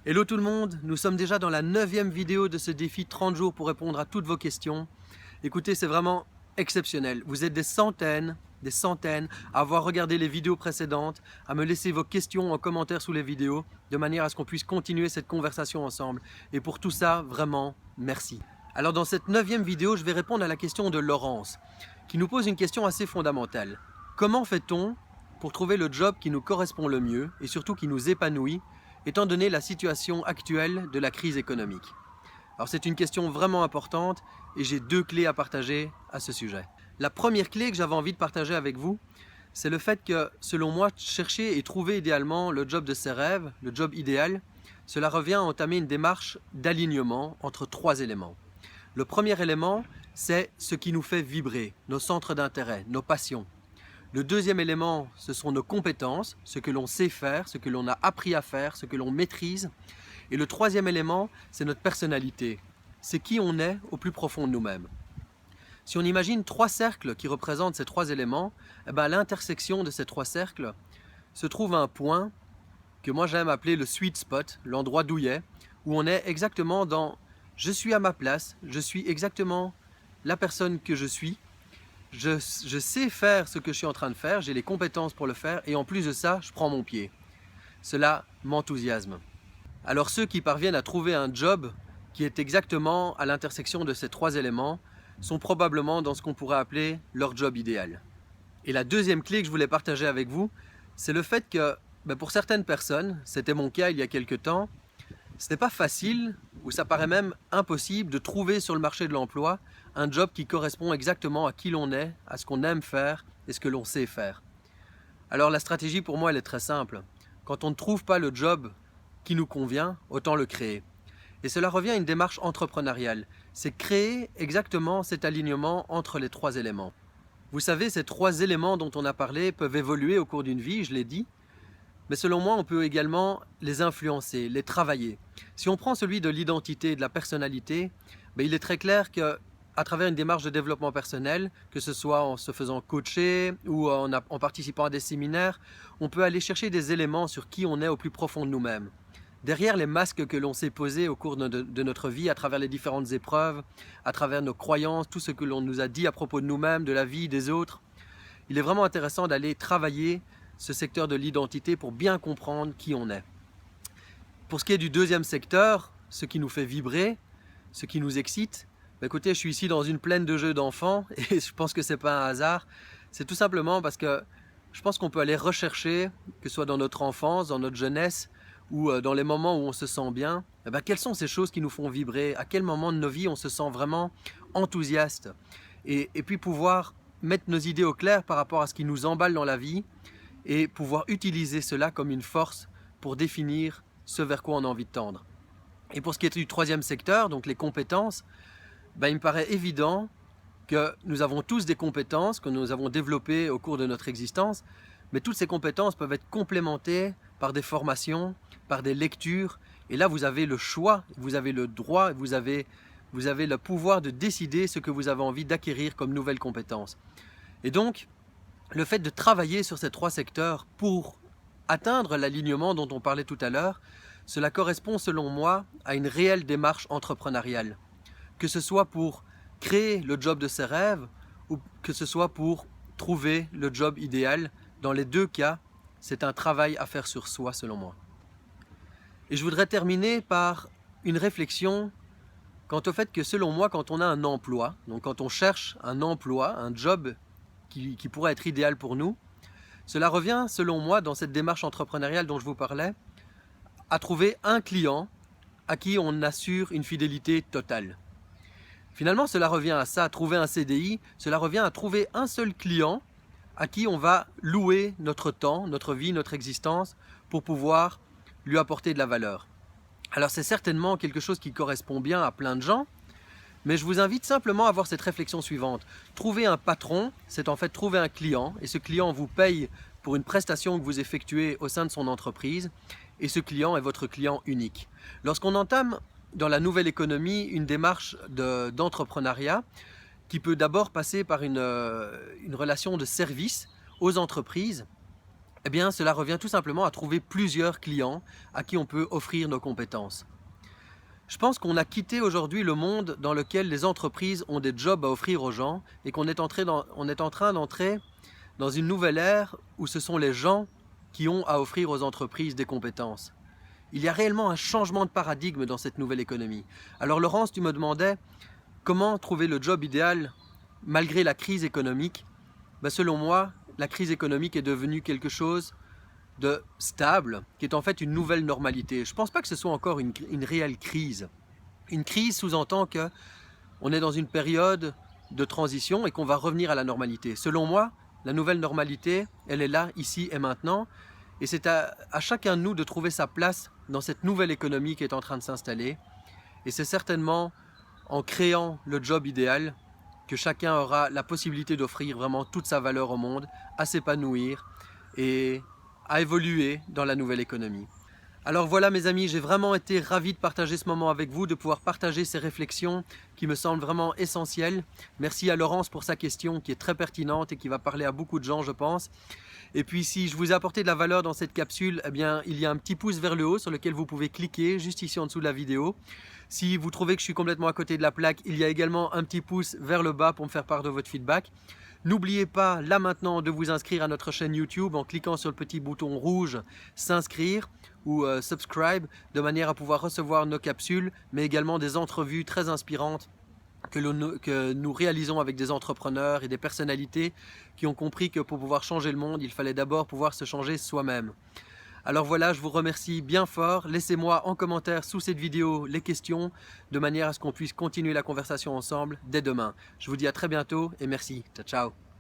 Hello tout le monde, nous sommes déjà dans la 9e vidéo de ce défi 30 jours pour répondre à toutes vos questions. Écoutez, c'est vraiment exceptionnel. Vous êtes des centaines à avoir regardé les vidéos précédentes, à me laisser vos questions en commentaire sous les vidéos, de manière à ce qu'on puisse continuer cette conversation ensemble. Et pour tout ça, vraiment, merci. Alors dans cette 9e vidéo, je vais répondre à la question de Laurence, qui nous pose une question assez fondamentale. Comment fait-on pour trouver le job qui nous correspond le mieux et surtout qui nous épanouit, étant donné la situation actuelle de la crise économique? Alors c'est une question vraiment importante et j'ai 2 clés à partager à ce sujet. La première clé que j'avais envie de partager avec vous, c'est le fait que, selon moi, chercher et trouver idéalement le job de ses rêves, le job idéal, cela revient à entamer une démarche d'alignement entre 3 éléments. Le premier élément, c'est ce qui nous fait vibrer, nos centres d'intérêt, nos passions. Le deuxième élément, ce sont nos compétences, ce que l'on sait faire, ce que l'on a appris à faire, ce que l'on maîtrise. Et le troisième élément, c'est notre personnalité. C'est qui on est au plus profond de nous-mêmes. Si on imagine 3 cercles qui représentent ces 3 éléments, à l'intersection de ces 3 cercles se trouve un point que moi j'aime appeler le sweet spot, l'endroit douillet, où on est exactement dans « je suis à ma place, je suis exactement la personne que je suis ». Je sais faire ce que je suis en train de faire, j'ai les compétences pour le faire et en plus de ça, je prends mon pied. Cela m'enthousiasme. Alors ceux qui parviennent à trouver un job qui est exactement à l'intersection de ces 3 éléments sont probablement dans ce qu'on pourrait appeler leur job idéal. Et la deuxième clé que je voulais partager avec vous, c'est le fait que pour certaines personnes, c'était mon cas il y a quelques temps, ce n'est pas facile, ou ça paraît même impossible de trouver sur le marché de l'emploi un job qui correspond exactement à qui l'on est, à ce qu'on aime faire et ce que l'on sait faire. Alors la stratégie pour moi elle est très simple. Quand on ne trouve pas le job qui nous convient, autant le créer. Et cela revient à une démarche entrepreneuriale. C'est créer exactement cet alignement entre les 3 éléments. Vous savez, ces 3 éléments dont on a parlé peuvent évoluer au cours d'une vie, je l'ai dit, mais selon moi, on peut également les influencer, les travailler. Si on prend celui de l'identité, de la personnalité, il est très clair qu'à travers une démarche de développement personnel, que ce soit en se faisant coacher ou en participant à des séminaires, on peut aller chercher des éléments sur qui on est au plus profond de nous-mêmes. Derrière les masques que l'on s'est posés au cours de notre vie, à travers les différentes épreuves, à travers nos croyances, tout ce que l'on nous a dit à propos de nous-mêmes, de la vie, des autres, il est vraiment intéressant d'aller travailler ce secteur de l'identité pour bien comprendre qui on est. Pour ce qui est du deuxième secteur, ce qui nous fait vibrer, ce qui nous excite, écoutez, je suis ici dans une plaine de jeux d'enfants et je pense que ce n'est pas un hasard. C'est tout simplement parce que je pense qu'on peut aller rechercher, que ce soit dans notre enfance, dans notre jeunesse ou dans les moments où on se sent bien, quelles sont ces choses qui nous font vibrer, à quel moment de nos vies on se sent vraiment enthousiaste et puis pouvoir mettre nos idées au clair par rapport à ce qui nous emballe dans la vie et pouvoir utiliser cela comme une force pour définir ce vers quoi on a envie de tendre. Et pour ce qui est du troisième secteur, donc les compétences, il me paraît évident que nous avons tous des compétences que nous avons développées au cours de notre existence, mais toutes ces compétences peuvent être complémentées par des formations, par des lectures, et là vous avez le choix, vous avez le droit, vous avez le pouvoir de décider ce que vous avez envie d'acquérir comme nouvelles compétences. Et donc, le fait de travailler sur ces 3 secteurs pour atteindre l'alignement dont on parlait tout à l'heure, cela correspond selon moi à une réelle démarche entrepreneuriale. Que ce soit pour créer le job de ses rêves ou que ce soit pour trouver le job idéal, dans les 2 cas, c'est un travail à faire sur soi selon moi. Et je voudrais terminer par une réflexion quant au fait que selon moi, quand on a un emploi, donc quand on cherche un emploi, un job qui pourrait être idéal pour nous, cela revient, selon moi, dans cette démarche entrepreneuriale dont je vous parlais, à trouver un client à qui on assure une fidélité totale. Finalement, cela revient à ça, à trouver un CDI, cela revient à trouver un seul client à qui on va louer notre temps, notre vie, notre existence, pour pouvoir lui apporter de la valeur. Alors c'est certainement quelque chose qui correspond bien à plein de gens, mais je vous invite simplement à avoir cette réflexion suivante. Trouver un patron, c'est en fait trouver un client, et ce client vous paye pour une prestation que vous effectuez au sein de son entreprise, et ce client est votre client unique. Lorsqu'on entame dans la nouvelle économie une démarche d'entrepreneuriat, qui peut d'abord passer par une relation de service aux entreprises, Eh bien, cela revient tout simplement à trouver plusieurs clients à qui on peut offrir nos compétences. Je pense qu'on a quitté aujourd'hui le monde dans lequel les entreprises ont des jobs à offrir aux gens et qu'on est, on est en train d'entrer dans une nouvelle ère où ce sont les gens qui ont à offrir aux entreprises des compétences. Il y a réellement un changement de paradigme dans cette nouvelle économie. Alors Laurence, tu me demandais comment trouver le job idéal malgré la crise économique. Ben, selon moi, la crise économique est devenue quelque chose de stable, qui est en fait une nouvelle normalité. Je ne pense pas que ce soit encore une réelle crise. Une crise sous-entend qu'on est dans une période de transition et qu'on va revenir à la normalité. Selon moi, la nouvelle normalité, elle est là, ici et maintenant. Et c'est à chacun de nous de trouver sa place dans cette nouvelle économie qui est en train de s'installer. Et c'est certainement en créant le job idéal que chacun aura la possibilité d'offrir vraiment toute sa valeur au monde, à s'épanouir et à évoluer dans la nouvelle économie. Alors voilà mes amis, j'ai vraiment été ravi de partager ce moment avec vous, de pouvoir partager ces réflexions qui me semblent vraiment essentielles. Merci à Laurence pour sa question qui est très pertinente et qui va parler à beaucoup de gens je pense. Et puis si je vous ai apporté de la valeur dans cette capsule, eh bien il y a un petit pouce vers le haut sur lequel vous pouvez cliquer juste ici en dessous de la vidéo. Si vous trouvez que je suis complètement à côté de la plaque, il y a également un petit pouce vers le bas pour me faire part de votre feedback. N'oubliez pas là maintenant de vous inscrire à notre chaîne YouTube en cliquant sur le petit bouton rouge s'inscrire ou subscribe de manière à pouvoir recevoir nos capsules mais également des entrevues très inspirantes que nous réalisons avec des entrepreneurs et des personnalités qui ont compris que pour pouvoir changer le monde, il fallait d'abord pouvoir se changer soi-même. Alors voilà, je vous remercie bien fort. Laissez-moi en commentaire sous cette vidéo les questions de manière à ce qu'on puisse continuer la conversation ensemble dès demain. Je vous dis à très bientôt et merci. Ciao, ciao.